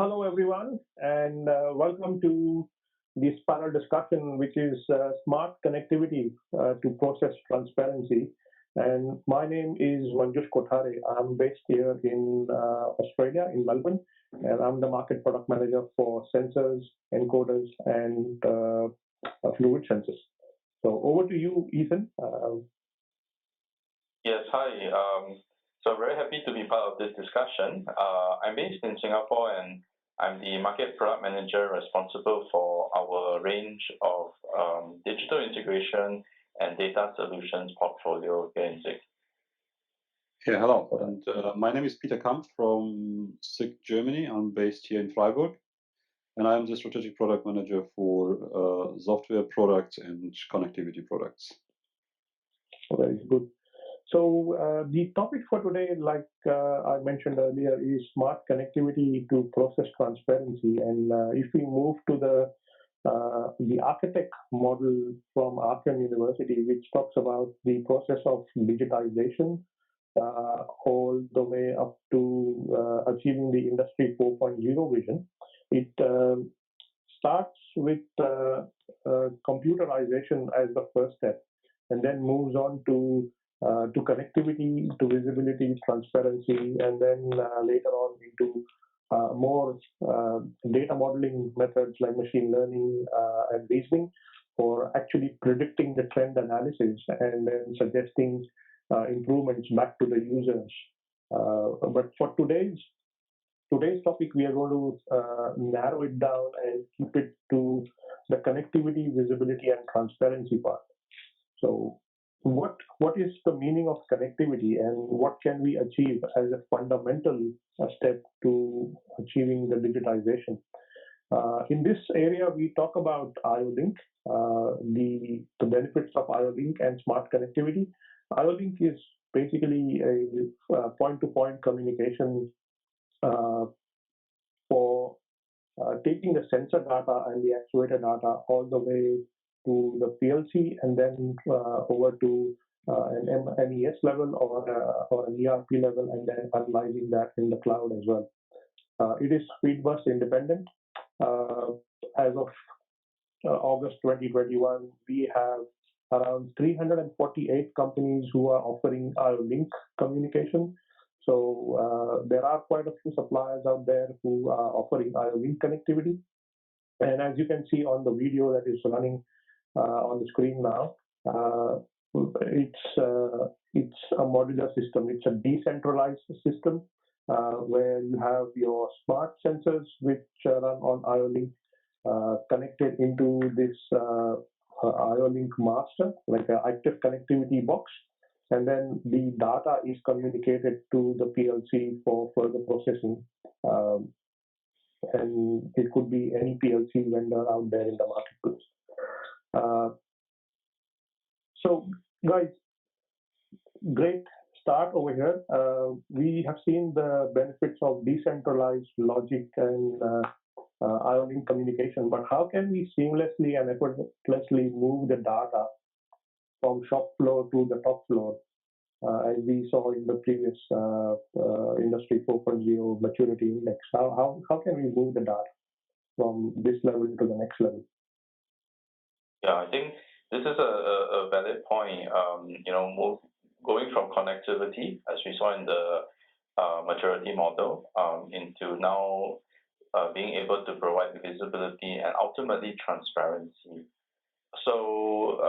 Hello, everyone, and welcome to this panel discussion, which is smart connectivity to process transparency. And my name is Manjush Kothare. I'm based here in Australia, in Melbourne, and I'm the market product manager for sensors, encoders, and fluid sensors. So over to you, Ethan. Yes, hi. So very happy to be part of this discussion. I'm based in Singapore and I'm the market product manager responsible for our range of digital integration and data solutions portfolio here in SIG. Yeah, hello. And my name is Peter Kamp from SIG Germany. I'm based here in Freiburg. And I'm the strategic product manager for software products and connectivity products. Very good. So the topic for today, like I mentioned earlier, is smart connectivity to process transparency. And if we move to the architect model from Arkham University, which talks about the process of digitization all the way up to achieving the Industry 4.0 vision, it starts with computerization as the first step, and then moves on to connectivity, to visibility, transparency, and then later on into more data modeling methods like machine learning and reasoning for actually predicting the trend analysis and then suggesting improvements back to the users. But for today's topic, we are going to narrow it down and keep it to the connectivity, visibility, and transparency part. So what is the meaning of connectivity and what can we achieve as a fundamental step to achieving the digitization? In this area, we talk about IO-Link, the benefits of IO-Link and smart connectivity. IO-Link is basically a point-to-point communication for taking the sensor data and the actuator data all the way to the PLC and then over to an MES level or an ERP level and then analyzing that in the cloud as well. It is Fieldbus independent. As of August 2021, we have around 348 companies who are offering IO-Link communication. So there are quite a few suppliers out there who are offering IO-Link connectivity. And as you can see on the video that is running on the screen now, it's a modular system. It's a decentralized system where you have your smart sensors which run on IO-Link connected into this IO-Link master, like an active connectivity box. And then the data is communicated to the PLC for further processing. And it could be any PLC vendor out there in the marketplace. So, guys, great start over here. We have seen the benefits of decentralized logic and IO-Link communication, but how can we seamlessly and effortlessly move the data from shop floor to the top floor, as we saw in the previous Industry 4.0 maturity index? How can we move the data from this level to the next level? Yeah, I think this is a valid point. Going from connectivity, as we saw in the maturity model, into now being able to provide visibility and ultimately transparency. So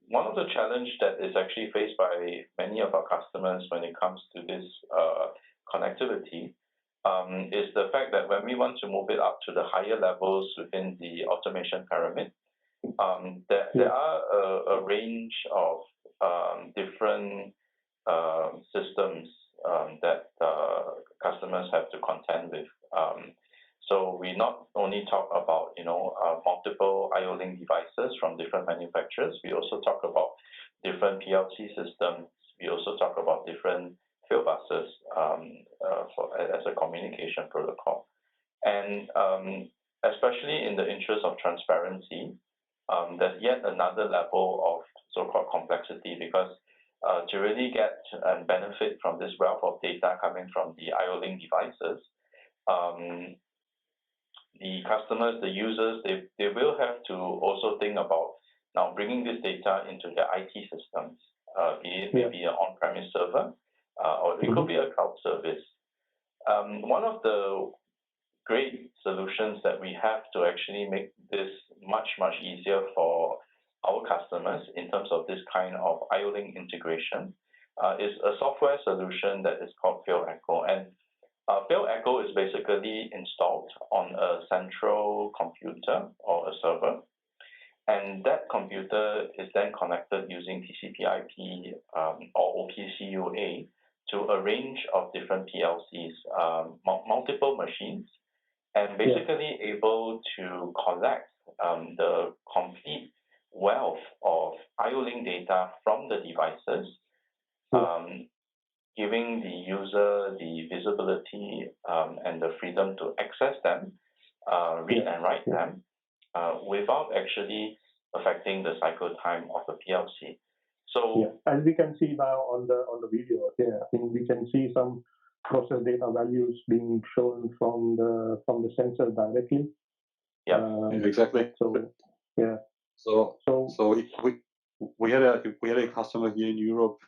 one of the challenges that is actually faced by many of our customers when it comes to this connectivity is the fact that when we want to move it up to the higher levels within the automation pyramid, there are a range of different systems that customers have to contend with. So we not only talk about multiple IO-Link devices from different manufacturers. We also talk about different PLC systems. We also talk about different field buses as a communication protocol. And especially in the interest of transparency, there's yet another level of so-called complexity because to really get and benefit from this wealth of data coming from the IO-Link devices, the customers, the users, they will have to also think about now bringing this data into their IT systems, be it maybe an on-premise server, or it could be a cloud service. One of the great solutions that we have to actually make this much easier for our customers in terms of this kind of IO-Link integration is a software solution that is called FieldEcho. And FieldEcho is basically installed on a central computer or a server. And that computer is then connected using TCP/IP or OPC UA to a range of different PLCs, multiple machines, and basically able to collect the complete wealth of IO-Link data from the devices, giving the user the visibility and the freedom to access them, read and write them, without actually affecting the cycle time of the PLC. So, as we can see now on the video, I think we can see some process data values being shown from the sensor directly. Exactly. So we had a customer here in Europe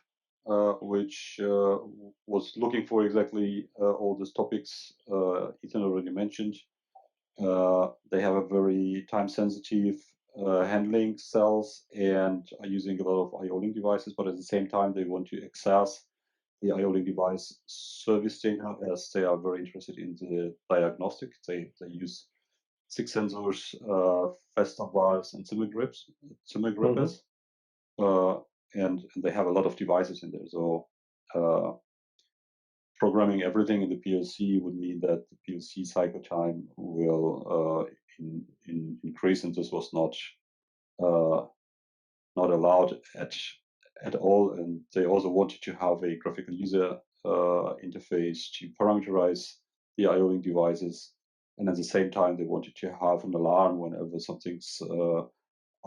which was looking for exactly all these topics Ethan already mentioned. They have a very time-sensitive handling cells and are using a lot of IO-Link devices, but at the same time they want to access the IO-Link device service data as they are very interested in the diagnostic. They use 6 sensors, Festa valves, and CIMIC grippers, and they have a lot of devices in there. So programming everything in the PLC would mean that the PLC cycle time will increase, and this was not allowed at all. And they also wanted to have a graphical user interface to parameterize the IO-Link devices, and at the same time they wanted to have an alarm whenever something's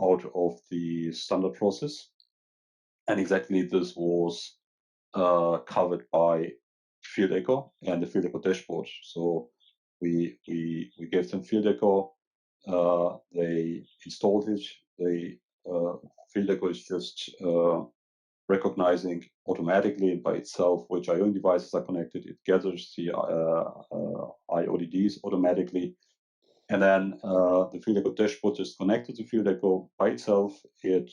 out of the standard process. And exactly this was covered by FieldEcho and the FieldEcho dashboard. So we gave them FieldEcho. They installed it. FieldEcho is just recognizing automatically by itself which IO devices are connected. It gathers the IODDs automatically. And then the FieldEcho dashboard is connected to FieldEcho by itself. It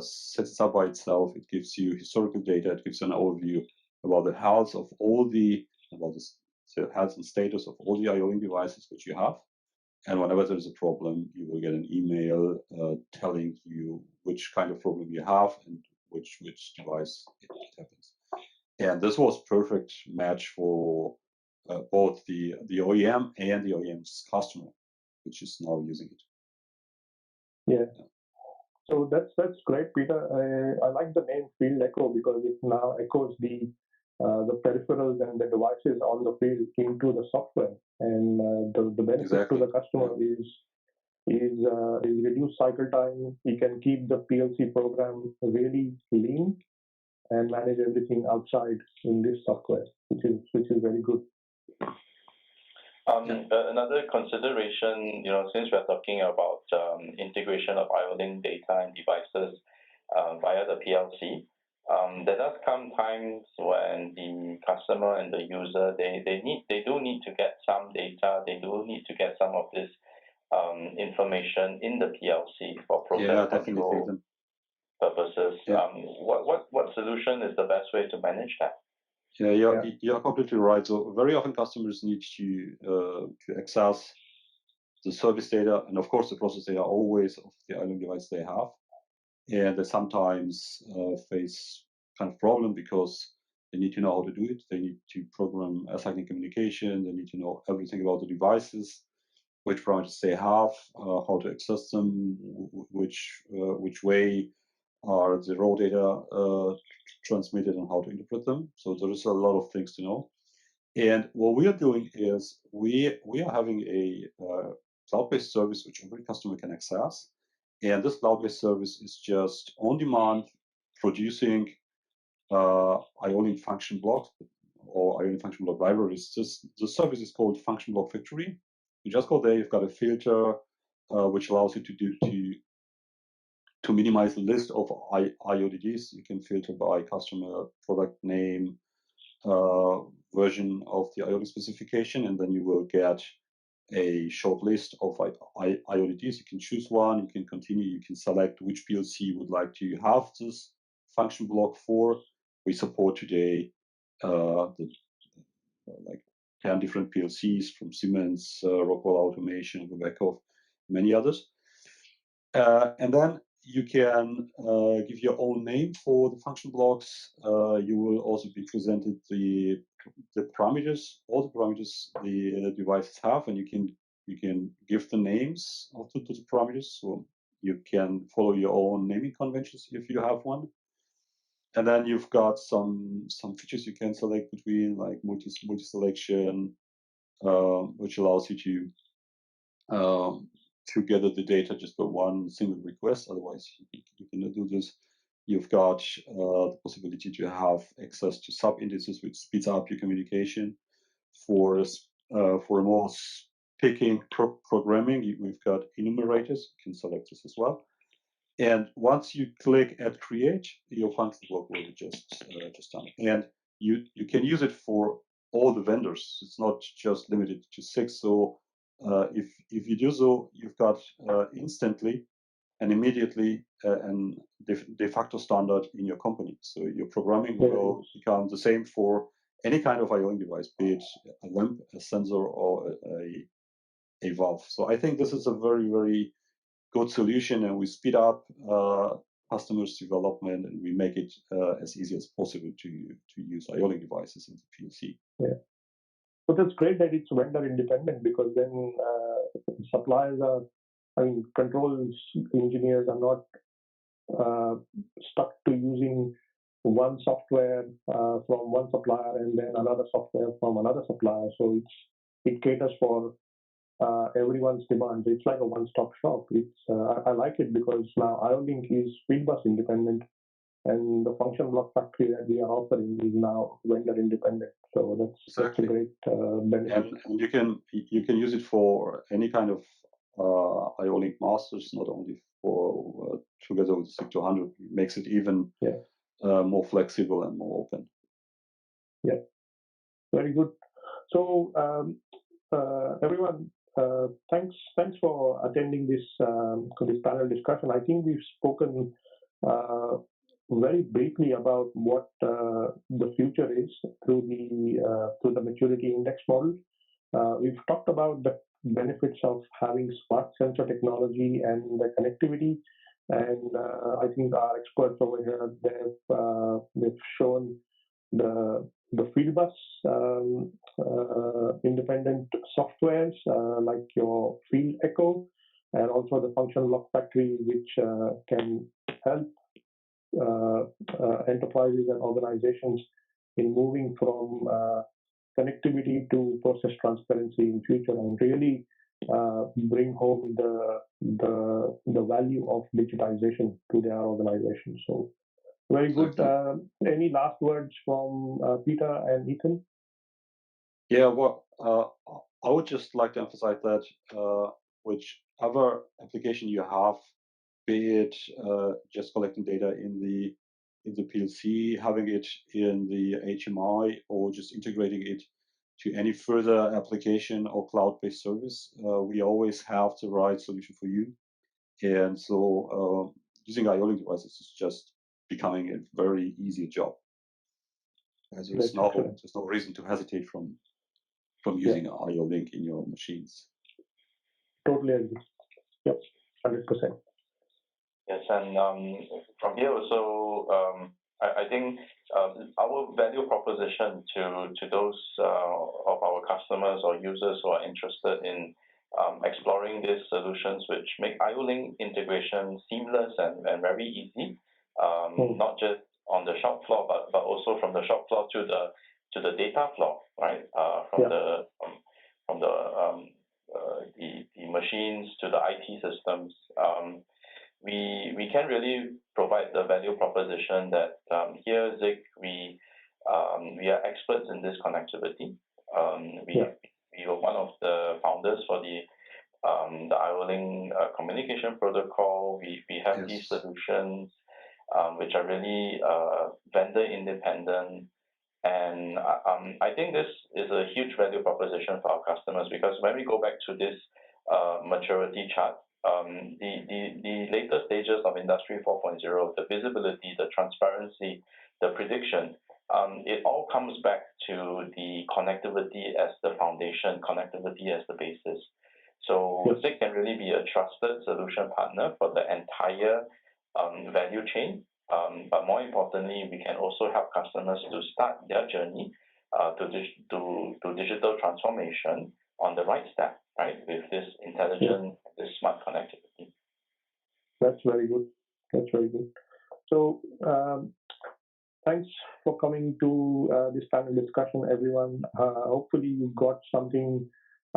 sets it up by itself. It gives you historical data. It gives you an overview about the health of all the health and status of all the IO devices which you have. And whenever there's a problem, you will get an email telling you which kind of problem you have and which device it happens. And this was perfect match for both the OEM and the OEM's customer, which is now using it. So that's great, Peter. I like the name FieldEcho because it now echoes the peripherals and the devices on the field into the software, and the benefit to the customer is reduced cycle time. You can keep the PLC program really lean and manage everything outside in this software, which is very good. Another consideration, since we're talking about integration of IO-Link data and devices via the PLC, there does come times when the customer and the user they do need to get some data. They do need to get some of this information in the PLC for process control purposes. What solution is the best way to manage that? Yeah, you're completely right. So very often customers need to access the service data and of course the process data always of the IO-Link device they have, and they sometimes face kind of problem because they need to know how to do it. They need to program acyclic communication. They need to know everything about the devices, which parameters they have, how to access them, which way are the raw data transmitted and how to interpret them. So there is a lot of things to know. And what we are doing is we are having a cloud-based service which every customer can access. And this cloud-based service is just on demand producing IO-Link function blocks or IO-Link function block libraries. The service is called Function Block Factory. You just go there. You've got a filter which allows you to minimize the list of IODDs. You can filter by customer, product name, version of the IoT specification, and then you will get a short list of IODDs. You can choose one, you can continue, you can select which PLC you would like to have this function block for. We support today like 10 different PLCs from Siemens, Rockwell Automation, Webeckhoff, many others. And then you can give your own name for the function blocks. You will also be presented the parameters, all the parameters the devices have, and you can give the names to the parameters. So you can follow your own naming conventions if you have one. And then you've got some features you can select between, like multi-selection, which allows you to gather the data just by one single request. Otherwise, you cannot do this. You've got the possibility to have access to sub-indices, which speeds up your communication. For more picking programming, we've got enumerators. You can select this as well. And once you click Add Create, your function block will be just done. And you can use it for all the vendors. It's not just limited to SIG. So if you do so, you've got instantly and immediately an de facto standard in your company. So your programming will become the same for any kind of IoT device, be it a lamp, a sensor, or a valve. So I think this is a very, very good solution, and we speed up customers' development, and we make it as easy as possible to use IoT devices in the PLC. Yeah. But it's great that it's vendor independent, because then suppliers controls engineers are not stuck to using one software from one supplier and then another software from another supplier. So it caters for everyone's demands. It's like a one-stop shop. I like it because now IO-Link is Fieldbus independent, and the function block factory that we are offering is now vendor independent. So that's a great benefit. And you can use it for any kind of IO-Link masters, not only for together with SIG 200. It makes it even more flexible and more open. Yeah, very good. So everyone, thanks for attending this panel discussion. I think we've spoken very briefly about what the future is through the maturity index model. We've talked about the benefits of having smart sensor technology and the connectivity, and I think our experts over here, they've shown the Fieldbus independent softwares like your Field Echo, and also the function block factory, which can help enterprises and organizations in moving from connectivity to process transparency in future, and really bring home the value of digitization to their organization. So very good. Any last words from Peter and Ethan? Yeah, well, I would just like to emphasize that whichever application you have, be it just collecting data in the PLC, having it in the HMI, or just integrating it to any further application or cloud-based service, we always have the right solution for you. And so using IO-Link devices is just becoming a very easy job. As there's no reason to hesitate from using IO-Link in your machines. Totally agree. Yep, 100%. Yes, and from here also, I think our value proposition to those of our customers or users who are interested in exploring these solutions, which make IO-Link integration seamless and very easy, not just on the shop floor, but also from the shop floor to the data floor, right? From the machines to the IT systems. We can really provide the value proposition that here at SIG we are experts in this connectivity. We we were one of the founders for the IO-Link communication protocol. We have these solutions which are really vendor independent. And I think this is a huge value proposition for our customers, because when we go back to this maturity chart, the later stages of Industry 4.0, the visibility, the transparency, the prediction, it all comes back to the connectivity as the foundation, connectivity as the basis. So SICK can really be a trusted solution partner for the entire value chain. But more importantly, we can also help customers to start their journey to digital transformation on the right step, right, with this intelligent, this smart connectivity. That's very good. That's very good. So thanks for coming to this panel discussion, everyone. Hopefully you got something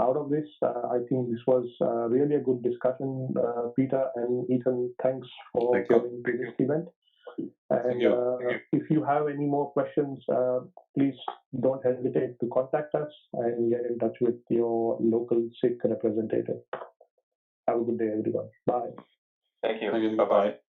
out of this. I think this was really a good discussion. Peter and Ethan, thanks for coming to this event. And if you have any more questions, please don't hesitate to contact us and get in touch with your local SICK representative. Have a good day, everyone. Bye. Thank you. Bye-bye.